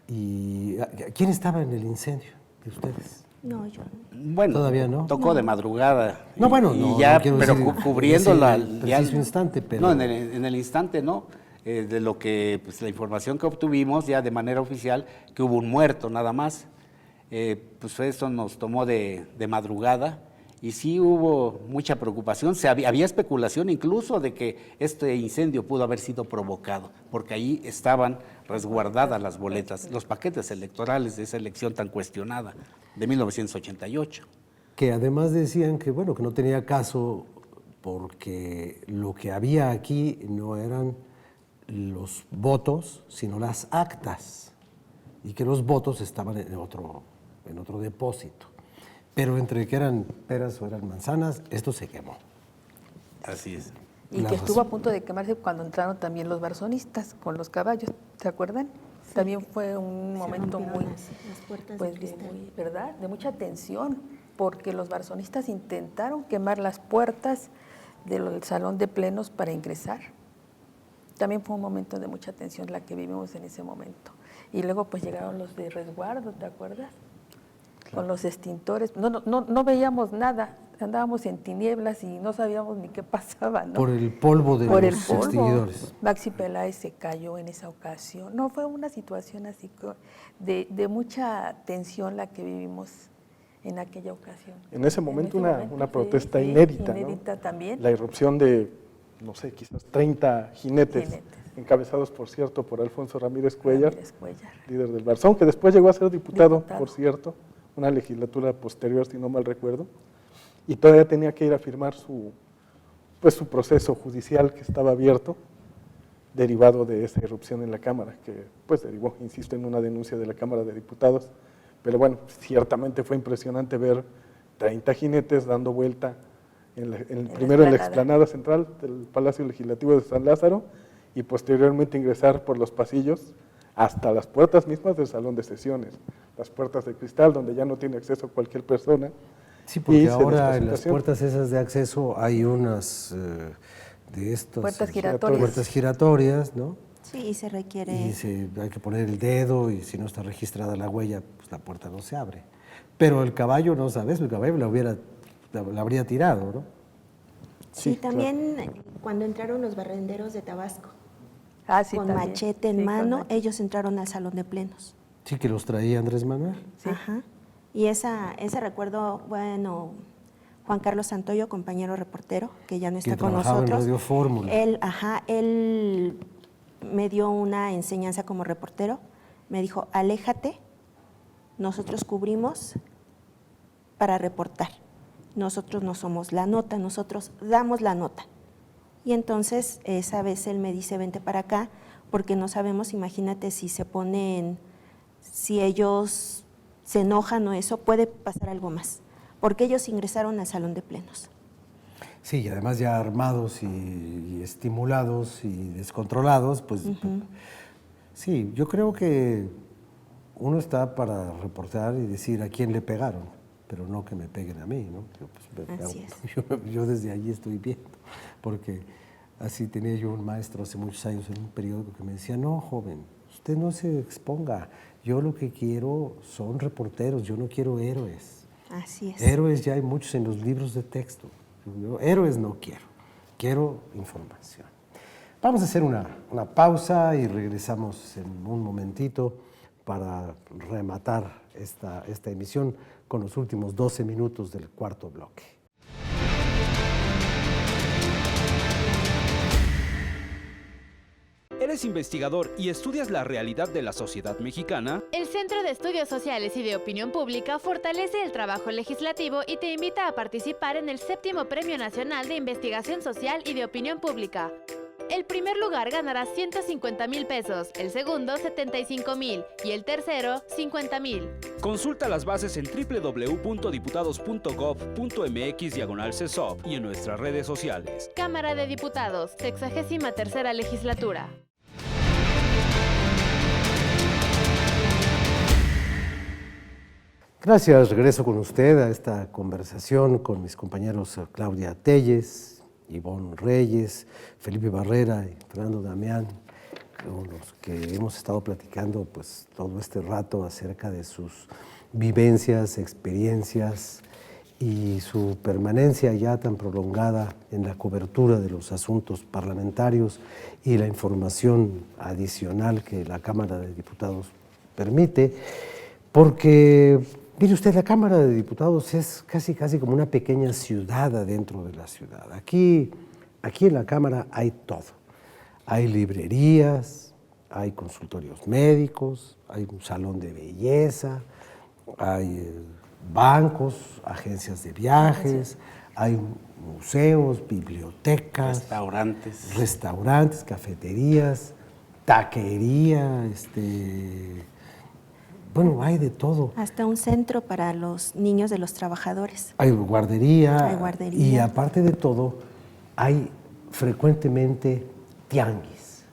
¿Y quién estaba en el incendio de ustedes? No, yo no. Bueno, todavía no. Tocó de madrugada. No, bueno, y no, ya, no quiero pero decir cubriéndola. en ese preciso instante, pero... No, en el instante no. De lo que, pues la información que obtuvimos ya de manera oficial, que hubo un muerto nada más. Pues eso nos tomó de madrugada. Y sí hubo mucha preocupación, había especulación incluso de que este incendio pudo haber sido provocado, porque ahí estaban resguardadas las boletas, los paquetes electorales de esa elección tan cuestionada de 1988. Que además decían que, bueno, que no tenía caso porque lo que había aquí no eran los votos, sino las actas, y que los votos estaban en otro depósito. Pero entre que eran peras o eran manzanas, esto se quemó. Así es. Y que estuvo a punto de quemarse cuando entraron también los barzonistas con los caballos, ¿se acuerdan? Sí. También fue un momento muy, las puertas pues, de cristal. ¿verdad? De mucha tensión, porque los barzonistas intentaron quemar las puertas del salón de plenos para ingresar. También fue un momento de mucha tensión la que vivimos en ese momento. Y luego pues llegaron los de resguardo, ¿te acuerdas? Con los extintores, no veíamos nada, andábamos en tinieblas y no sabíamos ni qué pasaba, ¿no? Por el polvo de Por los el polvo. extinguidores. Maxi Peláez se cayó en esa ocasión. No, fue una situación así de mucha tensión la que vivimos en aquella ocasión. En ese momento una protesta sí, inédita, inédita ¿no? también. La irrupción de, no sé, quizás 30 jinetes. Encabezados, por cierto, por Alfonso Ramírez Cuellar, líder del Barzón, que después llegó a ser diputado, por cierto, una legislatura posterior, si no mal recuerdo, y todavía tenía que ir a firmar su proceso judicial que estaba abierto, derivado de esa irrupción en la Cámara, que pues derivó, insisto, en una denuncia de la Cámara de Diputados. Pero bueno, ciertamente fue impresionante ver 30 jinetes dando vuelta primero en la explanada central del Palacio Legislativo de San Lázaro y posteriormente ingresar por los pasillos hasta las puertas mismas del salón de sesiones, las puertas de cristal donde ya no tiene acceso cualquier persona. Sí, porque ahora en las puertas esas de acceso hay unas de estas puertas giratorias, ¿no? Sí, y se requiere... Y hay que poner el dedo y si no está registrada la huella, pues la puerta no se abre. Pero el caballo, no sabes, el caballo la habría tirado, ¿no? Sí, también cuando entraron los barrenderos de Tabasco, sí, con también. machete en mano, ellos entraron al salón de plenos. Sí, que los traía Andrés Manuel. Sí. Ajá. Y ese recuerdo, bueno, Juan Carlos Santoyo, compañero reportero, que ya no está con nosotros. En Radio Fórmula. Él me dio una enseñanza como reportero, me dijo, aléjate, nosotros cubrimos para reportar. Nosotros no somos la nota, nosotros damos la nota. Y entonces esa vez él me dice, vente para acá, porque no sabemos, imagínate si si ellos se enojan o eso, puede pasar algo más, porque ellos ingresaron al salón de plenos. Sí, y además ya armados y estimulados y descontrolados, pues Sí, yo creo que uno está para reportar y decir a quién le pegaron, pero no que me peguen a mí, ¿no? Así es. Yo desde allí estoy viendo, porque así tenía yo un maestro hace muchos años en un periódico que me decía, no, joven, usted no se exponga, yo lo que quiero son reporteros, yo no quiero héroes. Así es. Héroes ya hay muchos en los libros de texto, yo héroes no quiero información. Vamos a hacer una pausa y regresamos en un momentito para rematar esta emisión con los últimos 12 minutos del cuarto bloque. ¿Eres investigador y estudias la realidad de la sociedad mexicana? El Centro de Estudios Sociales y de Opinión Pública fortalece el trabajo legislativo y te invita a participar en el 7º Premio Nacional de Investigación Social y de Opinión Pública. El primer lugar ganará 150,000 pesos, el segundo 75,000 y el tercero 50,000. Consulta las bases en www.diputados.gov.mx/CESOP y en nuestras redes sociales. Cámara de Diputados, 63ª Legislatura. Gracias, regreso con usted a esta conversación con mis compañeros Claudia Telles, Ivonne Reyes, Felipe Barrera y Fernando Damián, con los que hemos estado platicando pues todo este rato acerca de sus vivencias, experiencias y su permanencia ya tan prolongada en la cobertura de los asuntos parlamentarios y la información adicional que la Cámara de Diputados permite, porque mire usted, la Cámara de Diputados es casi como una pequeña ciudad adentro de la ciudad. Aquí en la Cámara hay todo. Hay librerías, hay consultorios médicos, hay un salón de belleza, hay bancos, agencias de viajes, hay museos, bibliotecas, restaurantes, cafeterías, taquería, bueno, hay de todo. Hasta un centro para los niños de los trabajadores. Hay guardería. Hay guardería. Y aparte de todo, hay frecuentemente tianguis.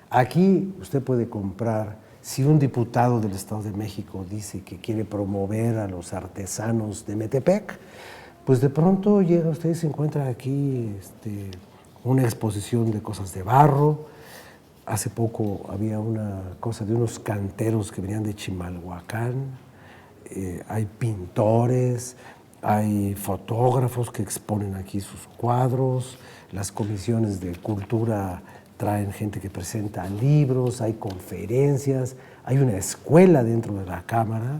Aquí usted puede comprar, si un diputado del Estado de México dice que quiere promover a los artesanos de Metepec, pues de pronto llega usted y se encuentra aquí una exposición de cosas de barro. Hace poco había una cosa de unos canteros que venían de Chimalhuacán, hay pintores, hay fotógrafos que exponen aquí sus cuadros, las comisiones de cultura traen gente que presenta libros, hay conferencias, hay una escuela dentro de la Cámara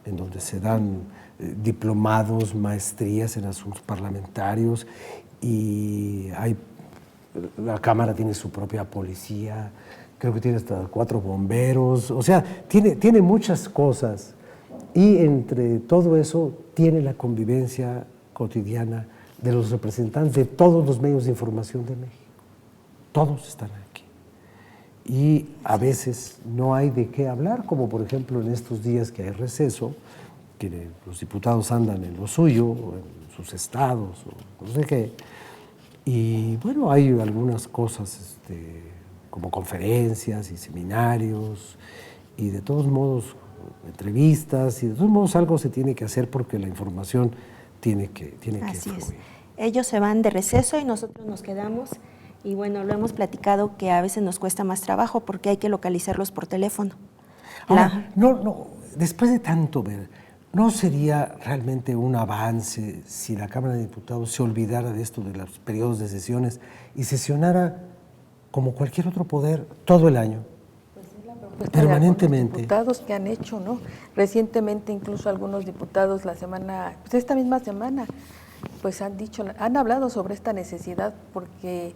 en donde se dan diplomados, maestrías en asuntos parlamentarios y la Cámara tiene su propia policía, creo que tiene hasta 4 bomberos, o sea, tiene muchas cosas y entre todo eso tiene la convivencia cotidiana de los representantes de todos los medios de información de México. Todos están aquí. Y a veces no hay de qué hablar, como por ejemplo en estos días que hay receso, que los diputados andan en lo suyo, o en sus estados, o no sé qué. Y bueno, hay algunas cosas como conferencias y seminarios y de todos modos entrevistas y de todos modos algo se tiene que hacer porque la información tiene que Así fluir. es. Ellos se van de receso y nosotros nos quedamos y bueno, lo hemos platicado que a veces nos cuesta más trabajo porque hay que localizarlos por teléfono. Ahora, no, después de tanto ver, ¿no sería realmente un avance si la Cámara de Diputados se olvidara de esto de los periodos de sesiones y sesionara como cualquier otro poder todo el año? Pues es la propuesta permanentemente. De diputados que han hecho, ¿no? Recientemente incluso algunos diputados esta misma semana, pues han hablado sobre esta necesidad porque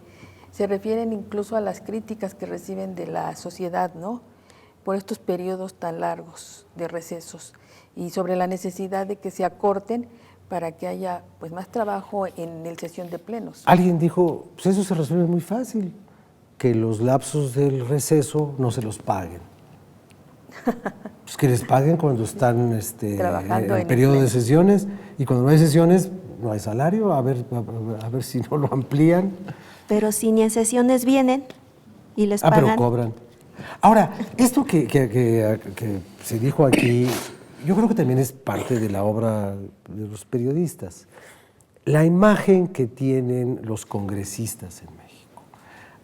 se refieren incluso a las críticas que reciben de la sociedad, ¿no? Por estos periodos tan largos de recesos y sobre la necesidad de que se acorten para que haya pues más trabajo en el sesión de plenos. Alguien dijo, pues eso se resuelve muy fácil, que los lapsos del receso no se los paguen. Pues que les paguen cuando están trabajando en periodo de sesiones y cuando no hay sesiones no hay salario, a ver si no lo amplían. Pero si ni en sesiones vienen, y les pero pagan. cobran. Ahora, esto que se dijo aquí, yo creo que también es parte de la obra de los periodistas. La imagen que tienen los congresistas en México.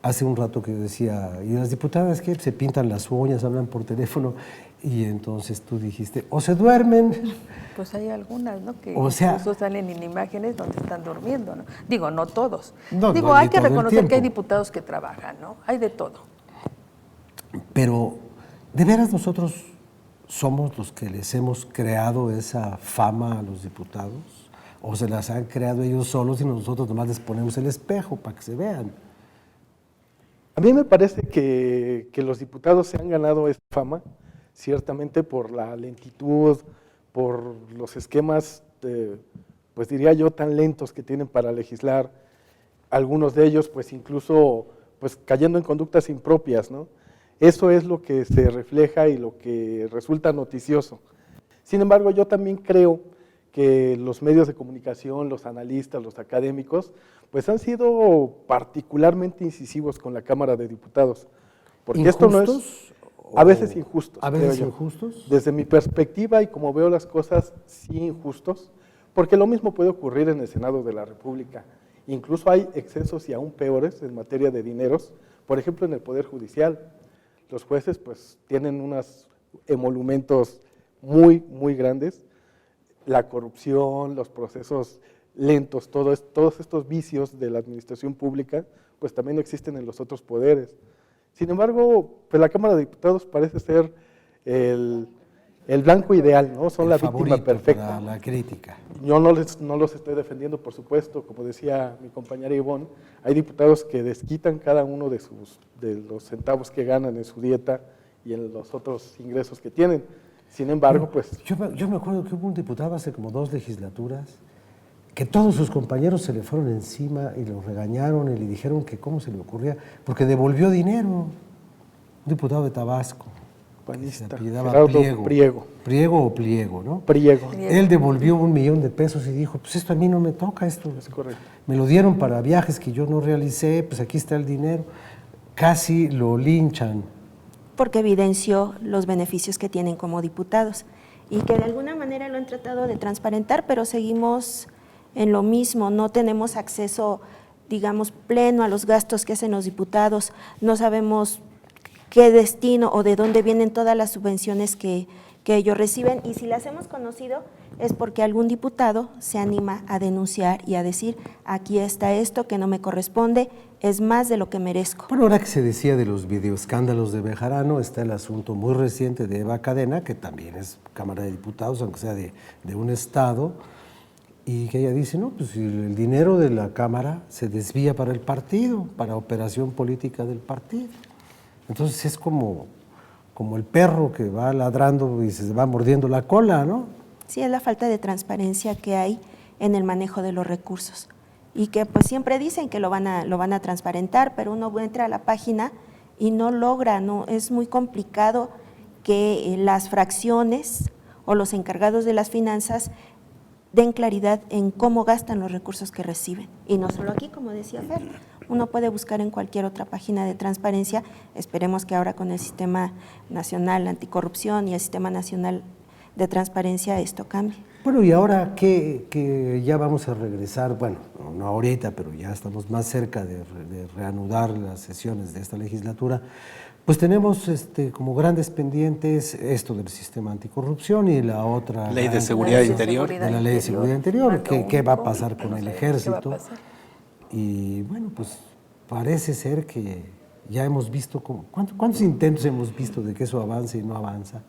Hace un rato que decía, y las diputadas que se pintan las uñas, hablan por teléfono, y entonces tú dijiste, o se duermen. Pues hay algunas, ¿no? Que O sea, incluso salen en imágenes donde están durmiendo, ¿no? Digo, no todos. No, Digo, no, hay ni que todo el reconocer que hay tiempo. diputados que trabajan, ¿no? Hay de todo. Pero, ¿de veras nosotros somos los que les hemos creado esa fama a los diputados? ¿O se las han creado ellos solos y nosotros nomás les ponemos el espejo para que se vean? A mí me parece que los diputados se han ganado esta fama, ciertamente por la lentitud, por los esquemas, pues diría yo, tan lentos que tienen para legislar. Algunos de ellos, pues incluso, pues cayendo en conductas impropias, ¿no? Eso es lo que se refleja y lo que resulta noticioso. Sin embargo, yo también creo que los medios de comunicación, los analistas, los académicos, pues han sido particularmente incisivos con la Cámara de Diputados. Porque esto no es, a veces injustos. ¿A veces creo yo. injustos? Desde mi perspectiva y como veo las cosas, sí injustos, porque lo mismo puede ocurrir en el Senado de la República. Incluso hay excesos y aún peores en materia de dineros, por ejemplo en el Poder Judicial. Los jueces pues tienen unos emolumentos muy, muy grandes. La corrupción, los procesos lentos, todos estos vicios de la administración pública, pues también existen en los otros poderes. Sin embargo, pues la Cámara de Diputados parece ser el blanco ideal, ¿no? Son la víctima perfecta. Para la crítica. Yo no los estoy defendiendo, por supuesto, como decía mi compañera Ivonne, hay diputados que desquitan cada uno de los centavos que ganan en su dieta y en los otros ingresos que tienen. Sin embargo, pues... Yo me acuerdo que hubo un diputado hace como 2 legislaturas que todos sus compañeros se le fueron encima y lo regañaron y le dijeron que cómo se le ocurría, porque devolvió dinero. Un diputado de Tabasco. Panista, Se apellidaba Gerardo Priego. Priego o Pliego, ¿no? Priego. Él devolvió $1 millón y dijo, pues esto a mí no me toca, esto Es correcto. me lo dieron para viajes que yo no realicé, pues aquí está el dinero. Casi lo linchan. Porque evidenció los beneficios que tienen como diputados y que de alguna manera lo han tratado de transparentar, pero seguimos en lo mismo, no tenemos acceso, digamos, pleno a los gastos que hacen los diputados, no sabemos qué destino o de dónde vienen todas las subvenciones que ellos reciben, y si las hemos conocido es porque algún diputado se anima a denunciar y a decir, aquí está esto que no me corresponde, es más de lo que merezco. Bueno, ahora que se decía de los videoescándalos de Bejarano, está el asunto muy reciente de Eva Cadena, que también es Cámara de Diputados, aunque sea de un estado, y que ella dice, no, pues el dinero de la Cámara se desvía para el partido, para operación política del partido. Entonces es como el perro que va ladrando y se va mordiendo la cola, ¿no? Sí, es la falta de transparencia que hay en el manejo de los recursos y que pues siempre dicen que lo van a transparentar, pero uno entra a la página y no logra, no, es muy complicado que las fracciones o los encargados de las finanzas den claridad en cómo gastan los recursos que reciben. Y no solo aquí, como decía Fer, uno puede buscar en cualquier otra página de transparencia. Esperemos que ahora con el Sistema Nacional Anticorrupción y el Sistema Nacional de Transparencia esto cambie. Bueno, y ahora que ya vamos a regresar, bueno, no ahorita, pero ya estamos más cerca de reanudar las sesiones de esta legislatura, pues tenemos como grandes pendientes esto del sistema anticorrupción y la otra... Ley de Seguridad Interior. De la Ley de Seguridad Interior, ¿qué va a pasar con el Ejército? Y bueno, pues parece ser que ya hemos visto, ¿cuántos intentos hemos visto de que eso avance y no avanza?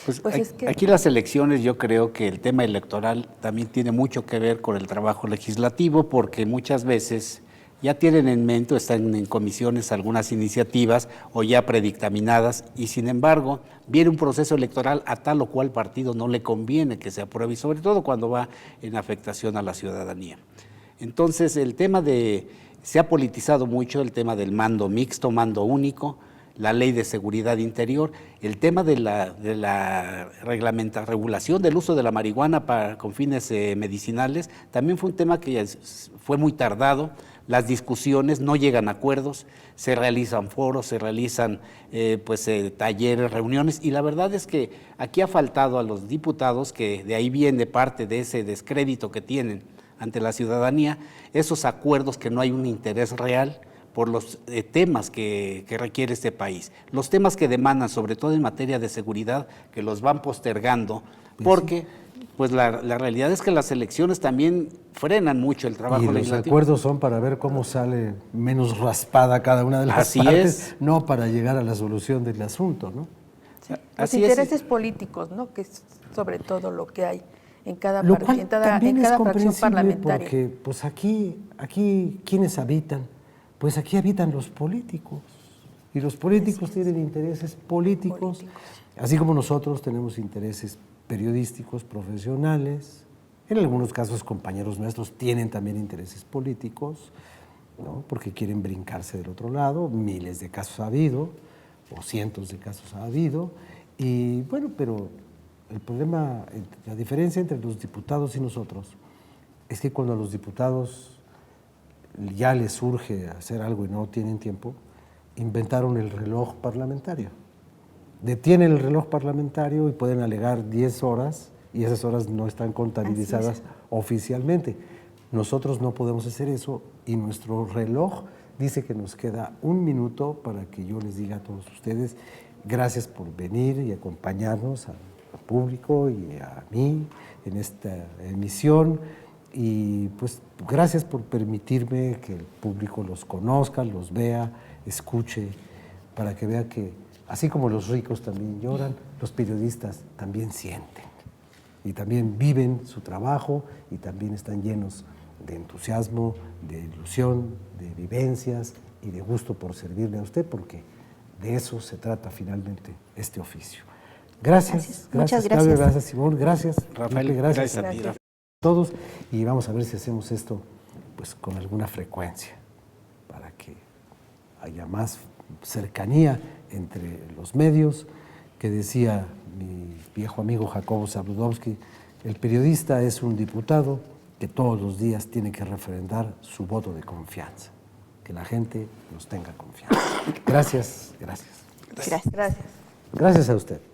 Pues es que... Aquí las elecciones, yo creo que el tema electoral también tiene mucho que ver con el trabajo legislativo, porque muchas veces ya tienen en mente, están en comisiones algunas iniciativas o ya predictaminadas, y sin embargo viene un proceso electoral a tal o cual partido no le conviene que se apruebe, y sobre todo cuando va en afectación a la ciudadanía. Entonces el tema se ha politizado mucho el tema del mando mixto, mando único. la Ley de Seguridad Interior, el tema de la regulación del uso de la marihuana con fines medicinales, también fue un tema que fue muy tardado. Las discusiones no llegan a acuerdos, se realizan foros, se realizan talleres, reuniones, y la verdad es que aquí ha faltado a los diputados, que de ahí viene parte de ese descrédito que tienen ante la ciudadanía, esos acuerdos que no hay un interés real por los temas que requiere este país, los temas que demandan, sobre todo en materia de seguridad, que los van postergando, porque pues la realidad es que las elecciones también frenan mucho el trabajo legislativo. Y los acuerdos son para ver cómo sale menos raspada cada una de las partes, no para llegar a la solución del asunto, ¿no? Sí, los intereses políticos, ¿no? Que es sobre todo lo que hay en cada partido, en cada fracción parlamentaria. Porque pues aquí ¿quiénes habitan? Pues aquí habitan los políticos, y los políticos tienen intereses políticos, así como nosotros tenemos intereses periodísticos, profesionales. En algunos casos compañeros nuestros tienen también intereses políticos, ¿no? Porque quieren brincarse del otro lado. Miles de casos ha habido, o cientos de casos ha habido, y bueno, pero el problema, la diferencia entre los diputados y nosotros es que cuando a los diputados ya les surge hacer algo y no tienen tiempo, inventaron el reloj parlamentario. Detienen el reloj parlamentario y pueden alegar 10 horas, y esas horas no están contabilizadas oficialmente. Nosotros no podemos hacer eso, y nuestro reloj dice que nos queda 1 minuto para que yo les diga a todos ustedes, gracias por venir y acompañarnos al público y a mí en esta emisión. Y pues gracias por permitirme que el público los conozca, los vea, escuche, para que vea que así como los ricos también lloran, los periodistas también sienten y también viven su trabajo y también están llenos de entusiasmo, de ilusión, de vivencias y de gusto por servirle a usted, porque de eso se trata finalmente este oficio. Gracias. Muchas gracias. Claudia, gracias Simón, gracias Rafael, Felipe, gracias a ti. Todos, y vamos a ver si hacemos esto pues con alguna frecuencia para que haya más cercanía entre los medios, que decía mi viejo amigo Jacobo Zabludovsky, el periodista es un diputado que todos los días tiene que refrendar su voto de confianza, que la gente nos tenga confianza. Gracias. Gracias. Gracias a usted.